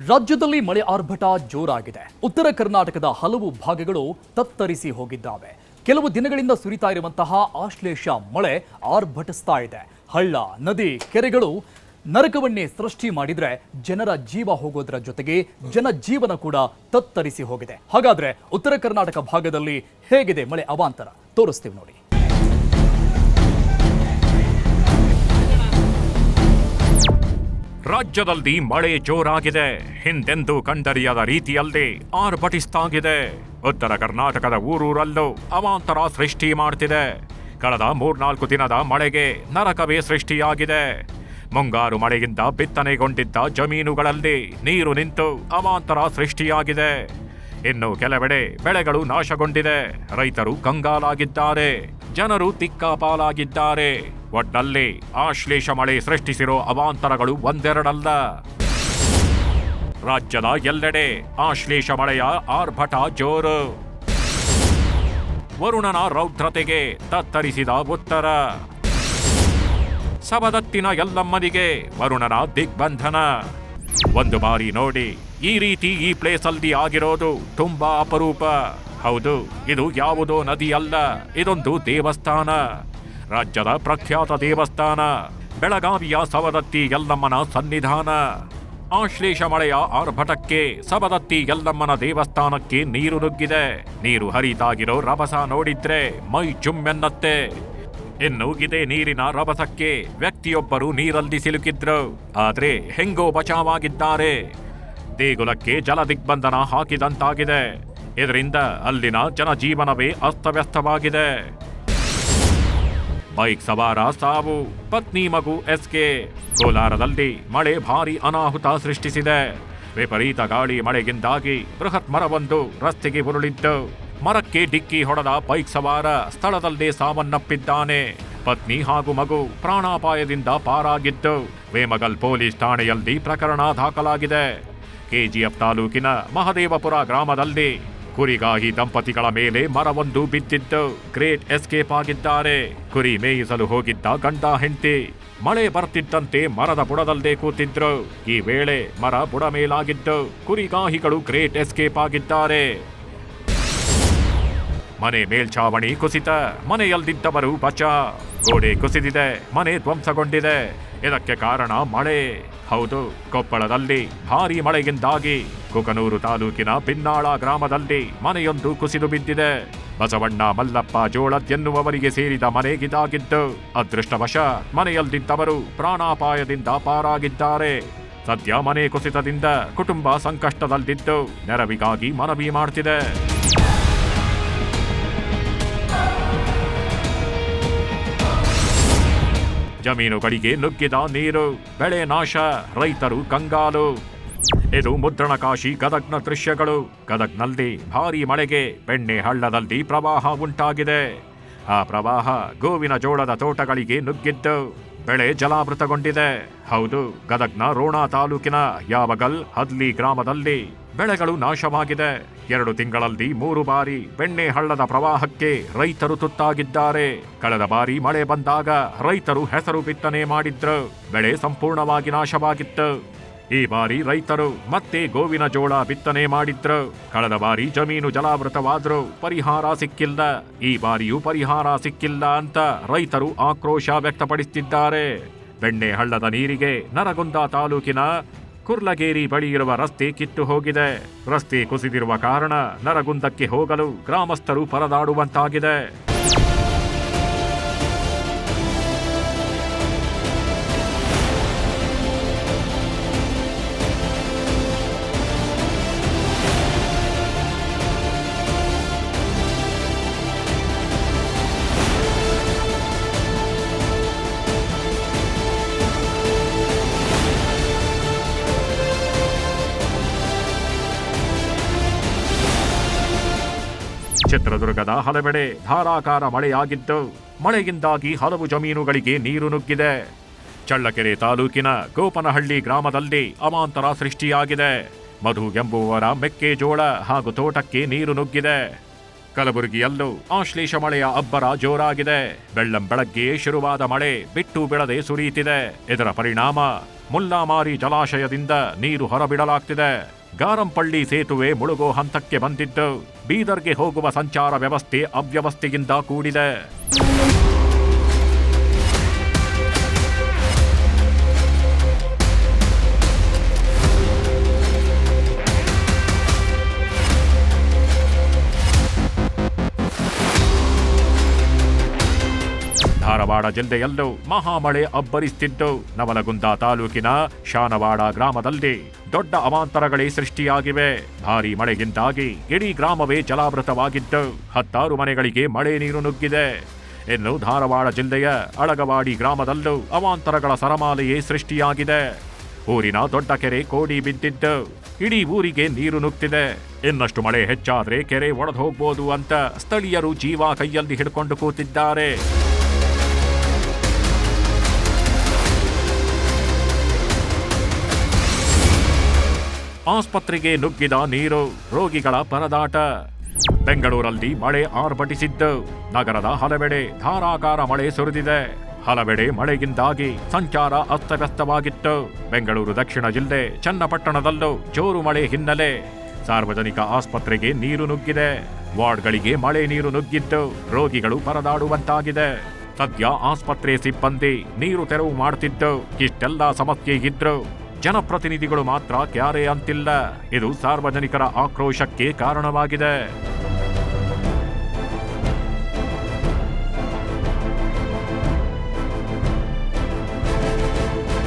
ರಾಜ್ಯದಲ್ಲಿ ಮಳೆ ಆರ್ಭಟ ಜೋರಾಗಿದೆ. ಉತ್ತರ ಕರ್ನಾಟಕದ ಹಲವು ಭಾಗಗಳು ತತ್ತರಿಸಿ ಹೋಗಿದ್ದಾವೆ. ಕೆಲವು ದಿನಗಳಿಂದ ಸುರಿತಾ ಇರುವಂತಹ ಆಶ್ಲೇಷ ಮಳೆ ಆರ್ಭಟಿಸ್ತಾ ಇದೆ. ಹಳ್ಳ, ನದಿ, ಕೆರೆಗಳು ನರಕವನ್ನೇ ಸೃಷ್ಟಿ ಮಾಡಿದ್ರೆ ಜನರ ಜೀವ ಹೋಗೋದ್ರ ಜೊತೆಗೆ ಜನಜೀವನ ಕೂಡ ತತ್ತರಿಸಿ ಹೋಗಿದೆ. ಹಾಗಾದ್ರೆ ಉತ್ತರ ಕರ್ನಾಟಕ ಭಾಗದಲ್ಲಿ ಹೇಗಿದೆ ಮಳೆ ಅವಾಂತರ ತೋರಿಸ್ತೀವಿ ನೋಡಿ. ರಾಜ್ಯದಲ್ಲಿ ಮಳೆ ಜೋರಾಗಿದೆ. ಹಿಂದೆಂದೂ ಕಂಡರಿಯದ ರೀತಿಯಲ್ಲಿ ಆರ್ಭಟಿಸ್ತಾಗಿದೆ. ಉತ್ತರ ಕರ್ನಾಟಕದ ಊರೂರಲ್ಲೂ ಅವಾಂತರ ಸೃಷ್ಟಿ ಮಾಡ್ತಿದೆ. ಕಳೆದ 3-4 ದಿನದ ಮಳೆಗೆ ನರಕವೇ ಸೃಷ್ಟಿಯಾಗಿದೆ. ಮುಂಗಾರು ಮಳೆಯಿಂದ ಬಿತ್ತನೆಗೊಂಡಿದ್ದ ಜಮೀನುಗಳಲ್ಲಿ ನೀರು ನಿಂತು ಅವಾಂತರ ಸೃಷ್ಟಿಯಾಗಿದೆ. ಇನ್ನು ಕೆಲವೆಡೆ ಬೆಳೆಗಳು ನಾಶಗೊಂಡಿದೆ. ರೈತರು ಕಂಗಾಲಾಗಿದ್ದಾರೆ. ಜನರು ತಿಕ್ಕಾಪಾಲಾಗಿದ್ದಾರೆ. ಒಟ್ನಲ್ಲಿ ಆಶ್ಲೇಷ ಮಳೆ ಸೃಷ್ಟಿಸಿರೋ ಅವಾಂತರಗಳು ಒಂದೆರಡಲ್ಲ. ರಾಜ್ಯದ ಎಲ್ಲೆಡೆ ಆಶ್ಲೇಷ ಮಳೆಯ ಆರ್ಭಟ ಜೋರು. ವರುಣನ ರೌದ್ರತೆಗೆ ತತ್ತರಿಸಿದ ಉತ್ತರ. ಸವದತ್ತಿನ ಎಲ್ಲಮ್ಮನಿಗೆ ವರುಣನ ದಿಗ್ಬಂಧನ. ಒಂದು ಬಾರಿ ನೋಡಿ, ಈ ರೀತಿ ಈ ಪ್ಲೇಸಲ್ಲಿ ಆಗಿರೋದು ತುಂಬಾ ಅಪರೂಪ. ಹೌದು, ಇದು ಯಾವುದೋ ನದಿ ಅಲ್ಲ, ಇದೊಂದು ದೇವಸ್ಥಾನ. ರಾಜ್ಯದ ಪ್ರಖ್ಯಾತ ದೇವಸ್ಥಾನ, ಬೆಳಗಾವಿಯ ಸವದತ್ತಿ ಯಲ್ಲಮ್ಮನ ಸನ್ನಿಧಾನ. ಆಶ್ಲೇಷ ಮಳೆಯ ಆರ್ಭಟಕ್ಕೆ ಸವದತ್ತಿ ಯಲ್ಲಮ್ಮನ ದೇವಸ್ಥಾನಕ್ಕೆ ನೀರು ನುಗ್ಗಿದೆ. ನೀರು ಹರಿತಾಗಿರೋ ರಭಸ ನೋಡಿದ್ರೆ ಮೈ ಜುಮ್ಮೆನ್ನತ್ತೆ. ಇನ್ನು ಇದೇ ನೀರಿನ ರಭಸಕ್ಕೆ ವ್ಯಕ್ತಿಯೊಬ್ಬರು ನೀರಲ್ಲಿ ಸಿಲುಕಿದ್ರು. ಆದ್ರೆ ಹೆಂಗೋ ಬಚಾವಾಗಿದ್ದಾರೆ. ದೇಗುಲಕ್ಕೆ ಜಲ ದಿಗ್ಬಂಧನ ಹಾಕಿದಂತಾಗಿದೆ. ಇದರಿಂದ ಅಲ್ಲಿನ ಜನಜೀವನವೇ ಅಸ್ತವ್ಯಸ್ತವಾಗಿದೆ. ಬೈಕ್ ಸವಾರ ಸಾವು, ಪತ್ನಿ ಮಗು ಎಸ್ಕೆ. ಕೋಲಾರದಲ್ಲಿ ಮಳೆ ಭಾರಿ ಅನಾಹುತ ಸೃಷ್ಟಿಸಿದೆ. ವಿಪರೀತ ಗಾಳಿ ಮಳೆಯಿಂದಾಗಿ ಬೃಹತ್ ಮರವೊಂದು ರಸ್ತೆಗೆ ಉರುಳಿದ್ದು, ಮರಕ್ಕೆ ಡಿಕ್ಕಿ ಹೊಡೆದ ಬೈಕ್ ಸವಾರ ಸ್ಥಳದಲ್ಲೇ ಸಾವನ್ನಪ್ಪಿದ್ದಾನೆ. ಪತ್ನಿ ಹಾಗೂ ಮಗು ಪ್ರಾಣಾಪಾಯದಿಂದ ಪಾರಾಗಿದ್ದು ವೇಮಗಲ್ ಪೊಲೀಸ್ ಠಾಣೆಯಲ್ಲಿ ಪ್ರಕರಣ ದಾಖಲಾಗಿದೆ. ಕೆಜಿಎಫ್ ತಾಲೂಕಿನ ಮಹದೇವಪುರ ಗ್ರಾಮದಲ್ಲಿ ಕುರಿಗಾಹಿ ದಂಪತಿಗಳ ಮೇಲೆ ಮರವೊಂದು ಬಿದ್ದಿದ್ದು ಗ್ರೇಟ್ ಎಸ್ಕೇಪ್ ಆಗಿದ್ದಾರೆ. ಕುರಿ ಮೇಯಿಸಲು ಹೋಗಿದ್ದ ಗಂಡ ಹೆಂಡತಿ ಮಳೆ ಬರ್ತಿದ್ದಂತೆ ಮರದ ಬುಡದಲ್ಲೇ ಕೂತಿದ್ರು. ಈ ವೇಳೆ ಮರ ಬುಡ ಮೇಲಾಗಿದ್ದು ಕುರಿಗಾಹಿಗಳು ಗ್ರೇಟ್ ಎಸ್ಕೇಪ್ ಆಗಿದ್ದಾರೆ. ಮನೆ ಮೇಲ್ಛಾವಣಿ ಕುಸಿತ, ಮನೆಯಲ್ಲಿದ್ದವರು ಬಚಾ. ಗೋಡೆ ಕುಸಿದಿದೆ, ಮನೆ ಧ್ವಂಸಗೊಂಡಿದೆ. ಇದಕ್ಕೆ ಕಾರಣ ಮಳೆ. ಹೌದು, ಕೊಪ್ಪಳದಲ್ಲಿ ಭಾರೀ ಮಳೆಯಿಂದಾಗಿ ಕುಕನೂರು ತಾಲೂಕಿನ ಬಿನ್ನಾಳ ಗ್ರಾಮದಲ್ಲಿ ಮನೆಯೊಂದು ಕುಸಿದು ಬಿದ್ದಿದೆ. ಬಸವಣ್ಣ ಮಲ್ಲಪ್ಪ ಜೋಳದ್ ಎನ್ನುವವರಿಗೆ ಸೇರಿದ ಮನೆಗಿದಾಗಿದ್ದು, ಅದೃಷ್ಟವಶ ಮನೆಯಲ್ಲಿದ್ದವರು ಪ್ರಾಣಾಪಾಯದಿಂದ ಪಾರಾಗಿದ್ದಾರೆ. ಸದ್ಯ ಮನೆ ಕುಸಿತದಿಂದ ಕುಟುಂಬ ಸಂಕಷ್ಟದಲ್ಲಿದ್ದು ನೆರವಿಗಾಗಿ ಮನವಿ ಮಾಡ್ತಿದೆ. ಜಮೀನುಗಳಿಗೆ ನುಗ್ಗಿದ ನೀರು, ಬೆಳೆ ನಾಶ, ರೈತರು ಕಂಗಾಲು. ಇದು ಮುದ್ರಣಕಾಶಿ ಗದಗ್ನ ದೃಶ್ಯಗಳು. ಗದಗ್ನಲ್ಲಿ ಭಾರೀ ಮಳೆಗೆ ಬೆಣ್ಣೆ ಹಳ್ಳದಲ್ಲಿ ಪ್ರವಾಹ ಉಂಟಾಗಿದೆ. ಆ ಪ್ರವಾಹ ಗೋವಿನ ಜೋಳದ ತೋಟಗಳಿಗೆ ನುಗ್ಗಿದ್ದು ಬೆಳೆ ಜಲಾವೃತಗೊಂಡಿದೆ. ಹೌದು, ಗದಗ್ನ ರೋಣ ತಾಲೂಕಿನ ಯಾವಗಲ್ ಹದ್ಲಿ ಗ್ರಾಮದಲ್ಲಿ ಬೆಳೆಗಳು ನಾಶವಾಗಿದೆ. 2 ತಿಂಗಳಲ್ಲಿ 3 ಬಾರಿ ಬೆಣ್ಣೆ ಹಳ್ಳದ ಪ್ರವಾಹಕ್ಕೆ ರೈತರು ತುತ್ತಾಗಿದ್ದಾರೆ. ಕಳೆದ ಬಾರಿ ಮಳೆ ಬಂದಾಗ ರೈತರು ಹೆಸರು ಬಿತ್ತನೆ ಮಾಡಿದ್ರು. ಬೆಳೆ ಸಂಪೂರ್ಣವಾಗಿ ನಾಶವಾಗಿತ್ತು. ಈ ಬಾರಿ ರೈತರು ಮತ್ತೆ ಗೋವಿನ ಜೋಳ ಬಿತ್ತನೆ ಮಾಡಿದ್ರು. ಕಳೆದ ಬಾರಿ ಜಮೀನು ಜಲಾವೃತವಾದ್ರೂ ಪರಿಹಾರ ಸಿಕ್ಕಿಲ್ಲ. ಈ ಬಾರಿಯೂ ಪರಿಹಾರ ಸಿಕ್ಕಿಲ್ಲ ಅಂತ ರೈತರು ಆಕ್ರೋಶ ವ್ಯಕ್ತಪಡಿಸುತ್ತಿದ್ದಾರೆ. ಬೆಣ್ಣೆ ಹಳ್ಳದ ನೀರಿಗೆ ನರಗುಂದ ತಾಲೂಕಿನ ಕುರ್ಲಗೇರಿ ಬಳಿ ಇರುವ ರಸ್ತೆ ಕಿತ್ತು ಹೋಗಿದೆ. ರಸ್ತೆ ಕುಸಿದಿರುವ ಕಾರಣ ನರಗುಂದಕ್ಕೆ ಹೋಗಲು ಗ್ರಾಮಸ್ಥರು ಪರದಾಡುವಂತಾಗಿದೆ. ಚಿತ್ರದುರ್ಗದ ಹಲವೆಡೆ ಧಾರಾಕಾರ ಮಳೆಯಾಗಿದ್ದು, ಮಳೆಯಿಂದಾಗಿ ಹಲವು ಜಮೀನುಗಳಿಗೆ ನೀರು ನುಗ್ಗಿದೆ. ಚಳ್ಳಕೆರೆ ತಾಲೂಕಿನ ಗೋಪನಹಳ್ಳಿ ಗ್ರಾಮದಲ್ಲಿ ಅವಾಂತರ ಸೃಷ್ಟಿಯಾಗಿದೆ. ಮಧು ಎಂಬುವವರ ಮೆಕ್ಕೆಜೋಳ ಹಾಗೂ ತೋಟಕ್ಕೆ ನೀರು ನುಗ್ಗಿದೆ. ಕಲಬುರಗಿಯಲ್ಲೂ ಆಶ್ಲೇಷ ಮಳೆಯ ಅಬ್ಬರ ಜೋರಾಗಿದೆ. ಬೆಳ್ಳಂ ಬೆಳಗ್ಗೆ ಶುರುವಾದ ಮಳೆ ಬಿಟ್ಟು ಬಿಡದೆ ಸುರಿಯುತ್ತಿದೆ. ಇದರ ಪರಿಣಾಮ ಮುಲ್ಲಾಮಾರಿ ಜಲಾಶಯದಿಂದ ನೀರು ಹೊರಬಿಡಲಾಗ್ತಿದೆ. ಗಾರಂಪಳ್ಳಿ ಸೇತುವೆ ಮುಳುಗೋ ಹಂತಕ್ಕೆ ಬಂದಿದ್ದು ಬೀದರ್ಗೆ ಹೋಗುವ ಸಂಚಾರ ವ್ಯವಸ್ಥೆ ಅವ್ಯವಸ್ಥೆಯಿಂದ ಕೂಡಿದೆ. ಧಾರವಾಡ ಜಿಲ್ಲೆಯಲ್ಲೂ ಮಹಾಮಳೆ ಅಬ್ಬರಿಸುತ್ತಿದ್ದು ನವಲಗುಂದ ತಾಲೂಕಿನ ಶಾನವಾಡ ಗ್ರಾಮದಲ್ಲಿ ದೊಡ್ಡ ಅವಾಂತರಗಳೇ ಸೃಷ್ಟಿಯಾಗಿವೆ. ಭಾರೀ ಮಳೆಯಿಂದಾಗಿ ಇಡೀ ಗ್ರಾಮವೇ ಜಲಾವೃತವಾಗಿದ್ದು 10 ಮನೆಗಳಿಗೆ ಮಳೆ ನೀರು ನುಗ್ಗಿದೆ. ಇನ್ನು ಧಾರವಾಡ ಜಿಲ್ಲೆಯ ಅಳಗವಾಡಿ ಗ್ರಾಮದಲ್ಲೂ ಅವಾಂತರಗಳ ಸರಮಾಲೆಯೇ ಸೃಷ್ಟಿಯಾಗಿದೆ. ಊರಿನ ದೊಡ್ಡ ಕೆರೆ ಕೋಡಿ ಬಿದ್ದಿದ್ದು ಇಡೀ ಊರಿಗೆ ನೀರು ನುಗ್ತಿದೆ. ಇನ್ನಷ್ಟು ಮಳೆ ಹೆಚ್ಚಾದ್ರೆ ಕೆರೆ ಒಡೆದು ಹೋಗ್ಬೋದು ಅಂತ ಸ್ಥಳೀಯರು ಜೀವ ಕೈಯಲ್ಲಿ ಹಿಡ್ಕೊಂಡು ಕೂತಿದ್ದಾರೆ. ಆಸ್ಪತ್ರೆಗೆ ನುಗ್ಗಿದ ನೀರು, ರೋಗಿಗಳ ಪರದಾಟ. ಬೆಂಗಳೂರಲ್ಲಿ ಮಳೆ ಆರ್ಭಟಿಸಿದ್ದು ನಗರದ ಹಲವೆಡೆ ಧಾರಾಕಾರ ಮಳೆ ಸುರಿದಿದೆ. ಹಲವೆಡೆ ಮಳೆಯಿಂದಾಗಿ ಸಂಚಾರ ಅಸ್ತವ್ಯಸ್ತವಾಗಿತ್ತು. ಬೆಂಗಳೂರು ದಕ್ಷಿಣ ಜಿಲ್ಲೆ ಚನ್ನಪಟ್ಟಣದಲ್ಲೂ ಜೋರು ಮಳೆ ಹಿನ್ನೆಲೆ ಸಾರ್ವಜನಿಕ ಆಸ್ಪತ್ರೆಗೆ ನೀರು ನುಗ್ಗಿದೆ. ವಾರ್ಡ್ಗಳಿಗೆ ಮಳೆ ನೀರು ನುಗ್ಗಿದ್ದು ರೋಗಿಗಳು ಪರದಾಡುವಂತಾಗಿದೆ. ಸದ್ಯ ಆಸ್ಪತ್ರೆ ಸಿಬ್ಬಂದಿ ನೀರು ತೆರವು ಮಾಡುತ್ತಿದ್ದು ಇಷ್ಟೆಲ್ಲ ಸಮಸ್ಯೆ ಇದ್ರು ಜನಪ್ರತಿನಿಧಿಗಳು ಮಾತ್ರ ಕ್ಯಾರೆ ಅಂತಿಲ್ಲ. ಇದು ಸಾರ್ವಜನಿಕರ ಆಕ್ರೋಶಕ್ಕೆ ಕಾರಣವಾಗಿದೆ.